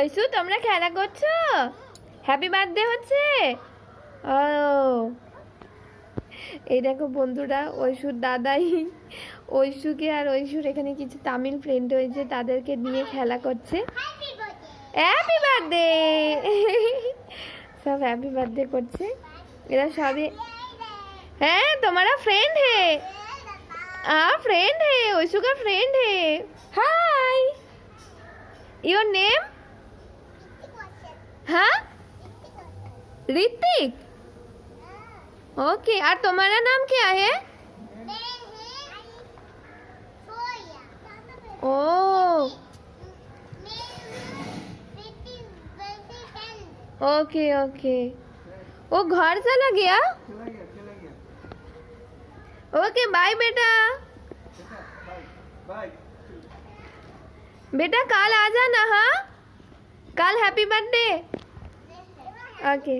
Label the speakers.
Speaker 1: ঐশু তোমরা খেলা করছো? হ্যাপি বার্থডে হচ্ছে। ও এই দেখো বন্ধুরা, ঐশুর দাদাই ঐশুকে আর ঐশুর এখানে কিছু তামিল ফ্রেন্ড হয়েছে, তাদেরকে নিয়ে খেলা করছে। হ্যাপি বার্থডে সব হ্যাপি বার্থডে করছে এরা সবই। হ্যাঁ তোমারা ফ্রেন্ড হে, फ्रेंड है, ओशु का फ्रेंड है। हाय, योर नेम? हाँ, ऋतिक। ओके, और तुम्हारा नाम क्या है? ओ ओके ओके, वो घर चला गया। ओके बाय बेटा। बेटा कल आ जाना। हाँ कल हैप्पी बर्थडे। ओके।